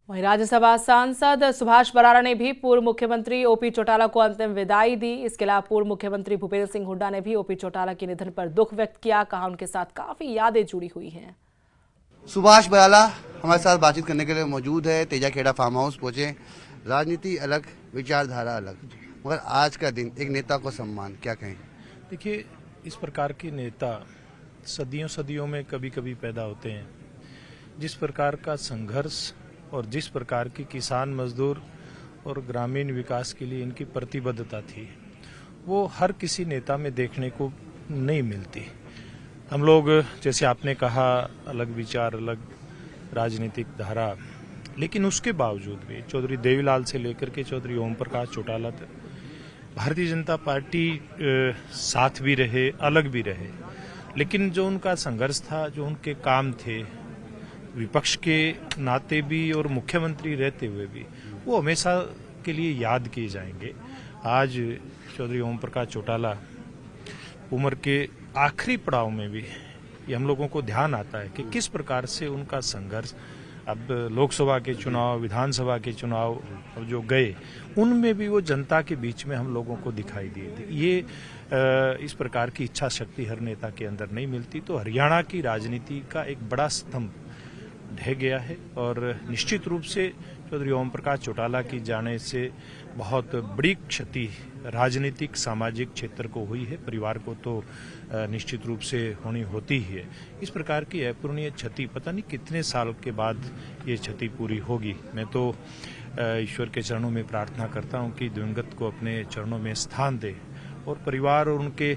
वहीं राज्यसभा सांसद सुभाष बराला ने भी पूर्व मुख्यमंत्री ओपी चौटाला को अंतिम विदाई दी। इसके अलावा पूर्व मुख्यमंत्री भूपेंद्र सिंह हुड्डा ने भी ओपी चौटाला के निधन पर दुख व्यक्त किया। कहा उनके साथ काफी यादें जुड़ी हुई हैं। सुभाष बराला हमारे साथ बातचीत करने के लिए मौजूद है। तेजाखेड़ा फार्म हाउस पहुंचे। राजनीति अलग, विचारधारा अलग, मगर आज का दिन एक नेता को सम्मान, क्या कहें? देखिए, इस प्रकार के नेता सदियों सदियों में कभी कभी पैदा होते हैं। जिस प्रकार का संघर्ष और जिस प्रकार की किसान मजदूर और ग्रामीण विकास के लिए इनकी प्रतिबद्धता थी, वो हर किसी नेता में देखने को नहीं मिलती। हम लोग, जैसे आपने कहा, अलग विचार, अलग राजनीतिक धारा, लेकिन उसके बावजूद भी चौधरी देवीलाल से लेकर के चौधरी ओम प्रकाश चौटाला तक भारतीय जनता पार्टी साथ भी रहे, अलग भी रहे, लेकिन जो उनका संघर्ष था, जो उनके काम थे, विपक्ष के नाते भी और मुख्यमंत्री रहते हुए भी, वो हमेशा के लिए याद किए जाएंगे। आज चौधरी ओम प्रकाश चौटाला उम्र के आखिरी पड़ाव में भी ये हम लोगों को ध्यान आता है कि किस प्रकार से उनका संघर्ष, अब लोकसभा के चुनाव, विधानसभा के चुनाव जो गए, उनमें भी वो जनता के बीच में हम लोगों को दिखाई दिए थे। ये इस प्रकार की इच्छा शक्ति हर नेता के अंदर नहीं मिलती। तो हरियाणा की राजनीति का एक बड़ा स्तंभ ढह गया है और निश्चित रूप से चौधरी ओम प्रकाश चौटाला की जाने से बहुत बड़ी क्षति राजनीतिक सामाजिक क्षेत्र को हुई है। परिवार को तो निश्चित रूप से होनी होती ही है। इस प्रकार की अपूरणीय क्षति पता नहीं कितने साल के बाद ये क्षति पूरी होगी। मैं तो ईश्वर के चरणों में प्रार्थना करता हूं कि दिवंगत को अपने चरणों में स्थान दे और परिवार और उनके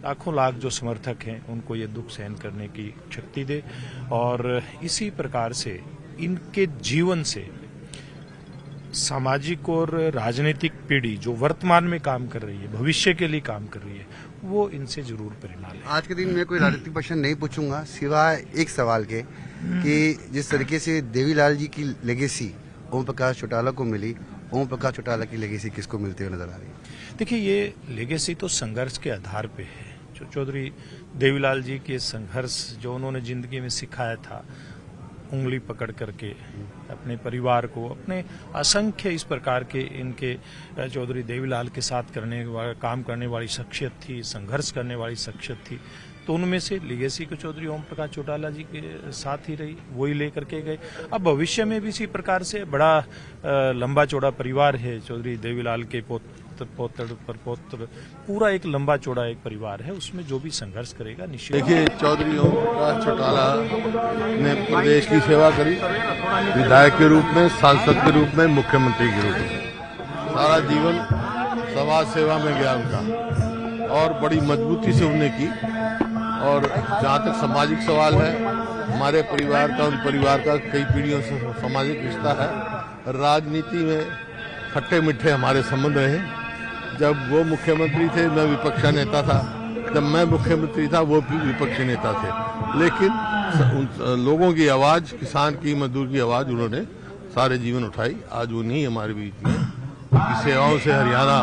लाखों लाख जो समर्थक हैं उनको ये दुख सहन करने की शक्ति दे। और इसी प्रकार से इनके जीवन से सामाजिक और राजनीतिक पीढ़ी जो वर्तमान में काम कर रही है, भविष्य के लिए काम कर रही है, वो इनसे जरूर प्रेरणा ले। आज के दिन मैं कोई राजनीतिक प्रश्न नहीं पूछूंगा, सिवाय एक सवाल के कि जिस तरीके से देवीलाल जी की लेगेसी ओम प्रकाश चौटाला को मिली, ओम प्रकाश चौटाला की लेगेसी किसको मिलती हुई नजर आ रही है? देखिए, ये लेगेसी तो संघर्ष के आधार पे है। जो चौधरी देवीलाल जी के संघर्ष जो उन्होंने जिंदगी में सिखाया था, उंगली पकड़ करके अपने परिवार को, अपने असंख्य इस प्रकार के इनके चौधरी देवीलाल के साथ काम करने वाली शख्सियत थी, संघर्ष करने वाली शख्सियत थी। तो उनमें से लेगेसी को चौधरी ओम प्रकाश चौटाला जी के साथ ही रही, वही लेकर के गए। अब भविष्य में भी इसी प्रकार से बड़ा लंबा चौड़ा परिवार है। चौधरी देवीलाल के पौत्र पूरा एक लंबा चौड़ा एक परिवार है, उसमें जो भी संघर्ष करेगा निश्चित। देखिए, चौधरी ओम प्रकाश चौटाला ने प्रदेश की सेवा करी, विधायक के रूप में, सांसद के रूप में, मुख्यमंत्री के रूप में। सारा जीवन समाज सेवा में गया उनका और बड़ी मजबूती से उन्हें की। और जहाँ तक सामाजिक सवाल है, हमारे परिवार का, उन परिवार का कई पीढ़ियों से सामाजिक रिश्ता है। राजनीति में खट्टे मिठे हमारे संबंध रहे। जब वो मुख्यमंत्री थे, मैं विपक्षी नेता था। जब मैं मुख्यमंत्री था, वो भी विपक्षी नेता थे। लेकिन लोगों की आवाज, किसान की, मजदूर की आवाज उन्होंने सारे जीवन उठाई। आज वो नहीं हमारे बीच में। उनकी सेवाओं से हरियाणा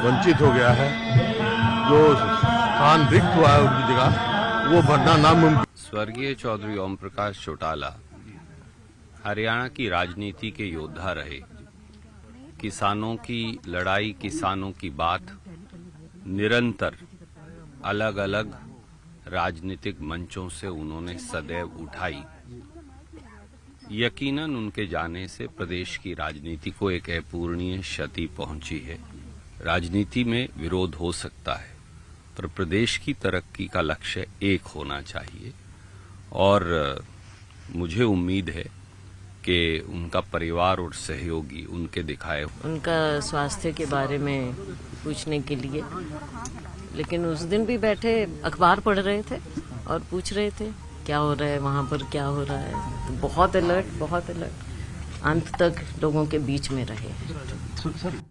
वंचित हो गया है। जो स्थान रिक्त हुआ है उनकी जगह, वो भरना नामुमकिन। स्वर्गीय चौधरी ओम प्रकाश चौटाला हरियाणा की राजनीति के योद्धा रहे। किसानों की लड़ाई, किसानों की बात निरंतर अलग अलग राजनीतिक मंचों से उन्होंने सदैव उठाई। यकीनन उनके जाने से प्रदेश की राजनीति को एक अपूरणीय क्षति पहुंची है। राजनीति में विरोध हो सकता है, पर प्रदेश की तरक्की का लक्ष्य एक होना चाहिए। और मुझे उम्मीद है कि उनका परिवार और सहयोगी उनके दिखाए उनका स्वास्थ्य के बारे में पूछने के लिए, लेकिन उस दिन भी बैठे अखबार पढ़ रहे थे और पूछ रहे थे क्या हो रहा है वहाँ पर, क्या हो रहा है। तो बहुत अलर्ट अंत तक लोगों के बीच में रहे।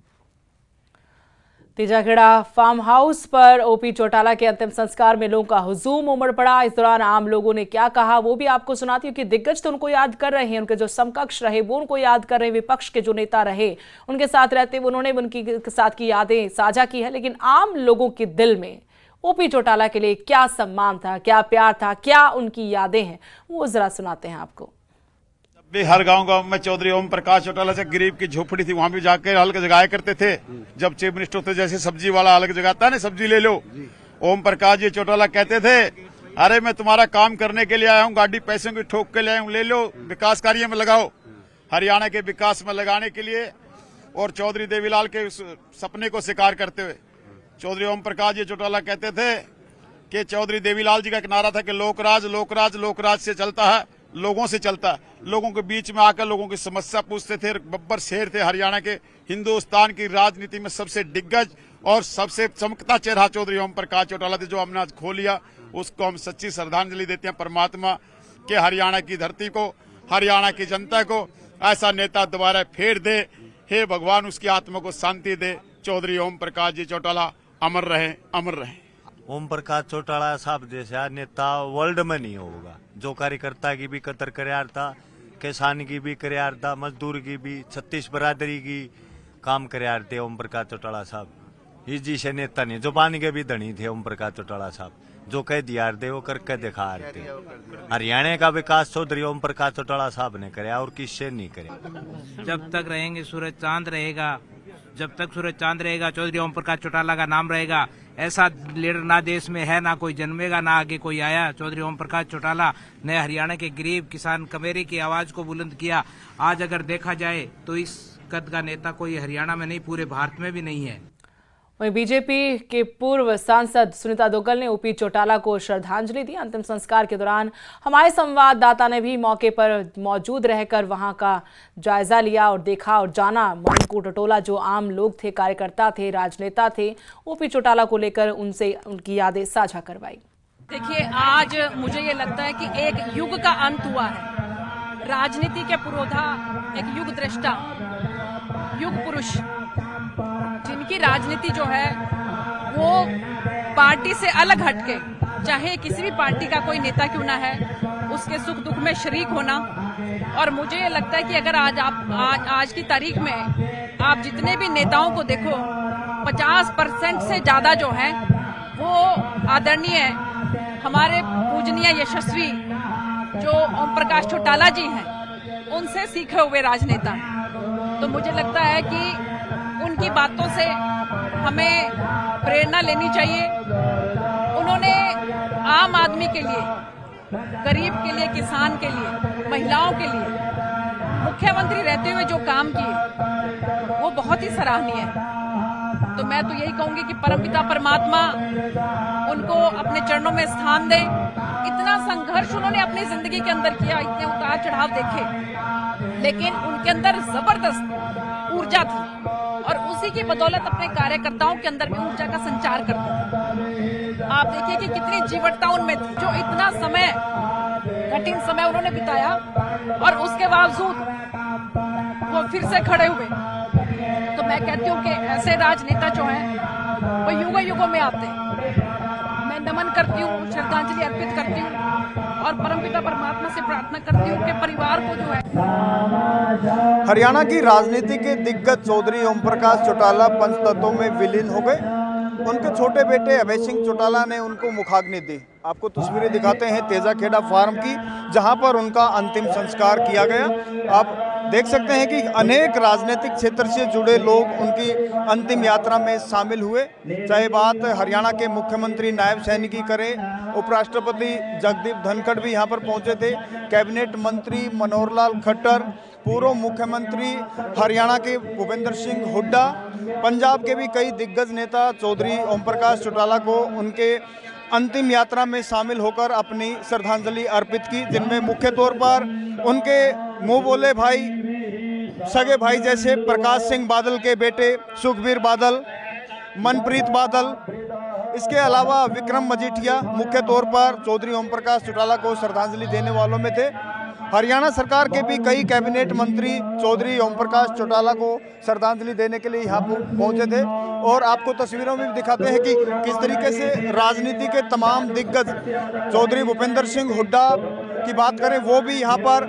तेजाखेड़ा फार्म हाउस पर ओपी चौटाला के अंतिम संस्कार में लोगों का हुजूम उमड़ पड़ा। इस दौरान आम लोगों ने क्या कहा वो भी आपको सुनाती हूँ कि दिग्गज तो उनको याद कर रहे हैं, उनके जो समकक्ष रहे वो उनको याद कर रहे हैं, विपक्ष के जो नेता रहे उनके साथ रहते उन्होंने उनकी साथ की यादें साझा की है। लेकिन आम लोगों के दिल में ओपी चौटाला के लिए क्या सम्मान था, क्या प्यार था, क्या उनकी यादें हैं, वो जरा सुनाते हैं आपको। भी हर गांव में चौधरी ओम प्रकाश चौटाला से गरीब की झोपड़ी थी, वहां भी जाकर हल्क जगाया करते थे। जब चीफ मिनिस्टर थे, जैसे सब्जी वाला हल्क जगाता है ना, सब्जी ले लो, ओम प्रकाश जी चौटाला कहते थे, अरे मैं तुम्हारा काम करने के लिए आया हूँ, गाड़ी पैसों की ठोक के ले आया हूँ, ले लो, विकास कार्य में लगाओ, हरियाणा के विकास में लगाने के लिए। और चौधरी देवीलाल के उस सपने को साकार करते हुए चौधरी ओम प्रकाश जी चौटाला कहते थे कि चौधरी देवीलाल जी का एक नारा था कि लोकराज लोकराज लोकराज से चलता है, लोगों से चलता है। लोगों के बीच में आकर लोगों की समस्या पूछते थे। बब्बर शेर थे हरियाणा के, हिंदुस्तान की राजनीति में सबसे दिग्गज और सबसे चमकता चेहरा चौधरी ओम प्रकाश चौटाला थे, जो हमने आज खो लिया। उसको हम सच्ची श्रद्धांजलि देते हैं परमात्मा के, हरियाणा की धरती को, हरियाणा की जनता को ऐसा नेता दोबारा फेर दे। हे भगवान, उसकी आत्मा को शांति दे। चौधरी ओम प्रकाश जी चौटाला अमर रहे, अमर रहे। ओम प्रकाश चौटाला साहब जैसा नेता वर्ल्ड में नहीं होगा, जो कार्यकर्ता की भी कदर करारता, किसान की भी करारता, मजदूर की भी, 36 बरादरी की काम करारते ओम प्रकाश चौटाला साहब। इस जी से नेता नहीं, जुबान के भी धनी थे ओम प्रकाश चौटाला साहब, जो कह दिया दे वो करके दिखा रहे। हरियाणा का विकास चौधरी ओम प्रकाश चौटाला साहब ने कराया और किससे नहीं करे। जब तक रहेंगे सूरज चांद रहेगा, जब तक सूरज चांद रहेगा चौधरी ओम प्रकाश चौटाला का नाम रहेगा। ऐसा लीडर ना देश में है, ना कोई जन्मेगा, ना आगे कोई आया। चौधरी ओम प्रकाश चौटाला ने हरियाणा के गरीब किसान कमेरे की आवाज को बुलंद किया। आज अगर देखा जाए तो इस कद का नेता कोई हरियाणा में नहीं, पूरे भारत में भी नहीं है। वहीं बीजेपी के पूर्व सांसद सुनीता दुग्गल ने ओपी चौटाला को श्रद्धांजलि दी। अंतिम संस्कार के दौरान हमारे संवाददाता ने भी मौके पर मौजूद रहकर वहां का जायजा लिया और देखा और जाना। मणिपुर टटोला जो आम लोग थे, कार्यकर्ता थे, राजनेता थे, ओपी चौटाला को लेकर उनसे उनकी यादें साझा करवाई। देखिए, आज मुझे ये लगता है कि एक युग का अंत हुआ है। राजनीति के पुरोधा, एक युग दृष्टा, युग पुरुष, जिनकी राजनीति जो है वो पार्टी से अलग हटके, चाहे किसी भी पार्टी का कोई नेता क्यों ना है, उसके सुख दुख में शरीक होना। और मुझे ये लगता है कि अगर आज की तारीख में आप जितने भी नेताओं को देखो, 50% से ज्यादा जो है वो आदरणीय हमारे पूजनीय यशस्वी जो ओम प्रकाश चौटाला जी हैं, उनसे सीखे हुए राजनेता। तो मुझे लगता है कि उनकी बातों से हमें प्रेरणा लेनी चाहिए। उन्होंने आम आदमी के लिए, गरीब के लिए, किसान के लिए, महिलाओं के लिए मुख्यमंत्री रहते हुए जो काम किए वो बहुत ही सराहनीय है। तो मैं तो यही कहूंगी कि परमपिता परमात्मा उनको अपने चरणों में स्थान दे। इतना संघर्ष उन्होंने अपनी जिंदगी के अंदर किया, इतने उतार चढ़ाव देखे, लेकिन उनके अंदर जबरदस्त ऊर्जा थी और उसी की बदौलत अपने कार्यकर्ताओं के अंदर भी ऊर्जा का संचार करते। आप देखिए कि कितनी जीवटता उनमें थी, जो इतना समय, कठिन समय उन्होंने बिताया और उसके बावजूद वो फिर से खड़े हुए। तो मैं कहती हूँ कि ऐसे राजनेता जो हैं वो युगों युगों में आते हैं। मैं नमन करती हूँ, श्रद्धांजलि अर्पित करती हूँ और परमपिता परमात्मा से प्रार्थना करती हूँ कि परिवार को जो है। हरियाणा की राजनीति के दिग्गज चौधरी ओम प्रकाश चौटाला पंचतत्वों में विलीन हो गए। उनके छोटे बेटे अभय सिंह चौटाला ने उनको मुखाग्नि दी। आपको तस्वीरें दिखाते हैं तेजाखेड़ा फार्म की, जहां पर उनका अंतिम संस्कार किया गया। आप देख सकते हैं कि अनेक राजनीतिक क्षेत्र से जुड़े लोग उनकी अंतिम यात्रा में शामिल हुए। चाहे बात हरियाणा के मुख्यमंत्री नायब सैनी की करें, उपराष्ट्रपति जगदीप धनखड़ भी यहां पर पहुंचे थे, कैबिनेट मंत्री मनोहर लाल खट्टर, पूर्व मुख्यमंत्री हरियाणा के भूपेंद्र सिंह हुड्डा, पंजाब के भी कई दिग्गज नेता चौधरी ओम प्रकाश चौटाला को उनके अंतिम यात्रा में शामिल होकर अपनी श्रद्धांजलि अर्पित की, जिनमें मुख्य तौर पर उनके मुंह बोले भाई, सगे भाई जैसे प्रकाश सिंह बादल के बेटे सुखबीर बादल, मनप्रीत बादल, इसके अलावा विक्रम मजीठिया मुख्य तौर पर चौधरी ओम प्रकाश चौटाला को श्रद्धांजलि देने वालों में थे। हरियाणा सरकार के भी कई कैबिनेट मंत्री चौधरी ओम प्रकाश चौटाला को श्रद्धांजलि देने के लिए यहाँ पहुंचे थे। और आपको तस्वीरों में भी दिखाते हैं कि किस तरीके से राजनीति के तमाम दिग्गज, चौधरी भूपेंद्र सिंह हुड्डा की बात करें, वो भी यहाँ पर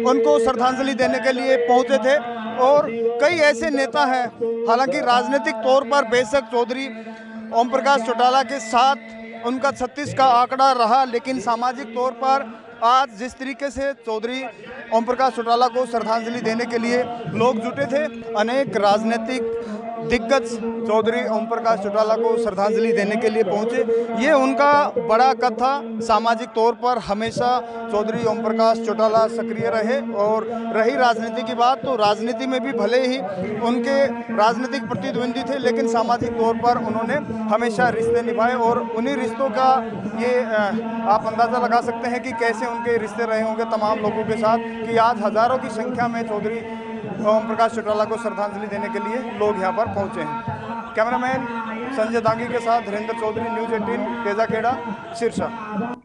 उनको श्रद्धांजलि देने के लिए पहुंचे थे। और कई ऐसे नेता हैं, हालांकि राजनीतिक तौर पर बेशक चौधरी ओम प्रकाश चौटाला के साथ उनका 36 का आंकड़ा रहा, लेकिन सामाजिक तौर पर आज जिस तरीके से चौधरी ओम प्रकाश चौटाला को श्रद्धांजलि देने के लिए लोग जुटे थे, अनेक राजनीतिक दिग्गज चौधरी ओम प्रकाश चौटाला को श्रद्धांजलि देने के लिए पहुंचे। ये उनका बड़ा कद था। सामाजिक तौर पर हमेशा चौधरी ओम प्रकाश चौटाला सक्रिय रहे और रही राजनीति की बात, तो राजनीति में भी भले ही उनके राजनीतिक प्रतिद्वंदी थे, लेकिन सामाजिक तौर पर उन्होंने हमेशा रिश्ते निभाए और उन्हीं रिश्तों का ये आप अंदाज़ा लगा सकते हैं कि कैसे उनके रिश्ते रहे होंगे तमाम लोगों के साथ, कि आज हज़ारों की संख्या में चौधरी ओम प्रकाश चौटाला को श्रद्धांजलि देने के लिए लोग यहाँ पर पहुँचे हैं। कैमरामैन संजय दांगी के साथ धीरेन्द्र चौधरी, न्यूज़ 18, तेजाखेड़ा, सिरसा।